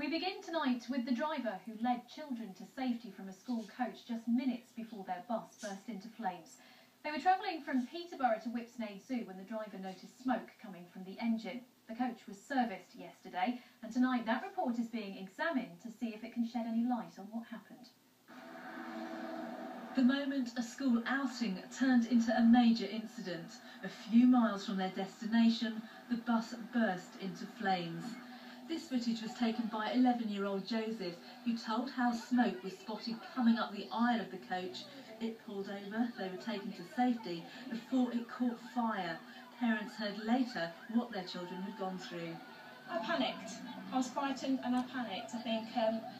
We begin tonight with the driver who led children to safety from a school coach just minutes before their bus burst into flames. They were travelling from Peterborough to Whipsnade Zoo when the driver noticed smoke coming from the engine. The coach was serviced yesterday, and tonight that report is being examined to see if it can shed any light on what happened. The moment a school outing turned into a major incident. A few miles from their destination, the bus burst into flames. This footage was taken by 11-year-old Joseph, who told how smoke was spotted coming up the aisle of the coach. It pulled over, they were taken to safety before it caught fire. Parents heard later what their children had gone through. I panicked. I was frightened and I panicked. I think,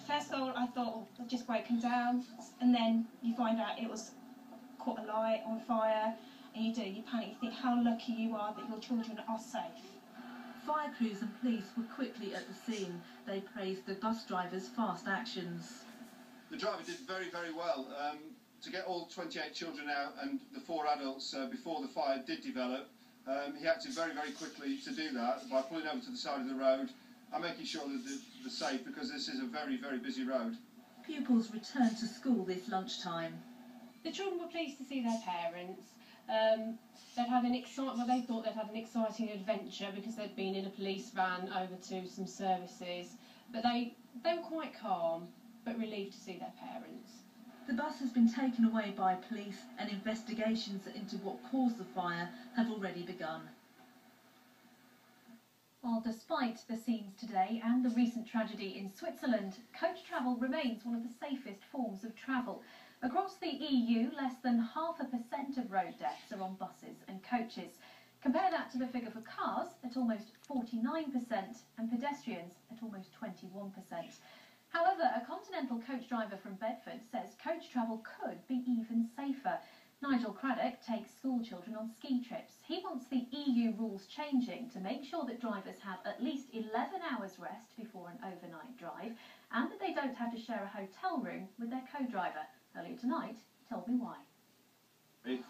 first of all, I thought, oh, I've just broken down. And then you find out it was caught alight, on fire. And you panic. You think how lucky you are that your children are safe. Fire crews and police were quickly at the scene. They praised the bus driver's fast actions. The driver did very, very well. To get all 28 children out and the 4 adults before the fire did develop, he acted very, very quickly to do that by pulling over to the side of the road and making sure that they're safe, because this is a very, very busy road. Pupils returned to school this lunchtime. The children were pleased to see their parents. They thought they'd had an exciting adventure because they'd been in a police van over to some services. But they were quite calm, but relieved to see their parents. The bus has been taken away by police, and investigations into what caused the fire have already begun. Well, despite the scenes today and the recent tragedy in Switzerland, coach travel remains one of the safest forms of travel. Across the EU, less than 0.5% of road deaths are on buses and coaches. Compare that to the figure for cars at almost 49% and pedestrians at almost 21%. However, a continental coach driver from Bedford says coach travel could be even safer. Nigel Craddock takes school children on ski trips. He wants the EU rules changing to make sure that drivers have at least 11 hours rest before an overnight drive, and that they don't have to share a hotel room with their co-driver. Earlier tonight, he told me why. If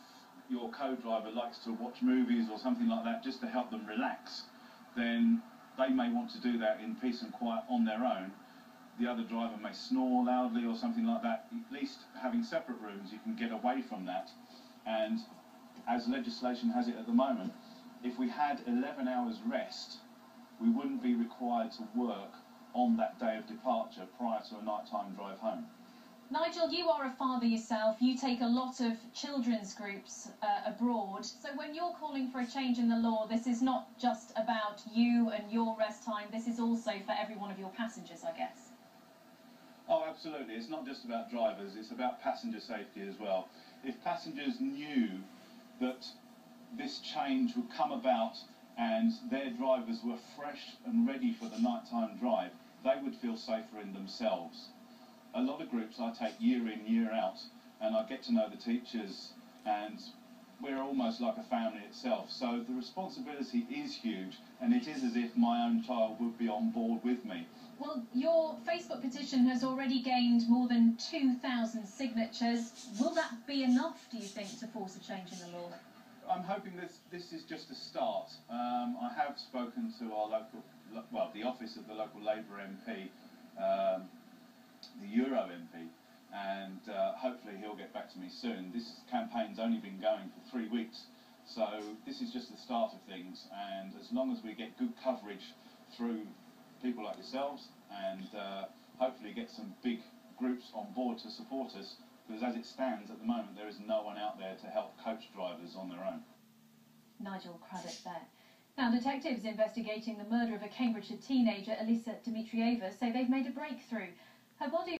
your co-driver likes to watch movies or something like that just to help them relax, then they may want to do that in peace and quiet on their own. The other driver may snore loudly or something like that. At least having separate rooms, you can get away from that. And as legislation has it at the moment, if we had 11 hours rest, we wouldn't be required to work on that day of departure prior to a nighttime drive home. Nigel, you are a father yourself. You take a lot of children's groups abroad. So when you're calling for a change in the law, this is not just about you and your rest time. This is also for every one of your passengers, I guess. Oh, absolutely. It's not just about drivers. It's about passenger safety as well. If passengers knew that this change would come about and their drivers were fresh and ready for the nighttime drive, they would feel safer in themselves. A lot of groups I take year in, year out, and I get to know the teachers, and we're almost like a family itself. So the responsibility is huge, and it is as if my own child would be on board with me. Well, your Facebook petition has already gained more than 2,000 signatures. Will that be enough, do you think, to force a change in the law? I'm hoping this is just a start. I have spoken to our the office of the local Labour MP, the Euro MP, and hopefully he'll get back to me soon. This campaign's only been going for 3 weeks, so this is just the start of things, and as long as we get good coverage through people like yourselves and hopefully get some big groups on board to support us, because as it stands at the moment there is no one out there to help coach drivers on their own. Nigel Craddock there. Now, detectives investigating the murder of a Cambridgeshire teenager, Elisa Dimitrieva, say they've made a breakthrough. Her body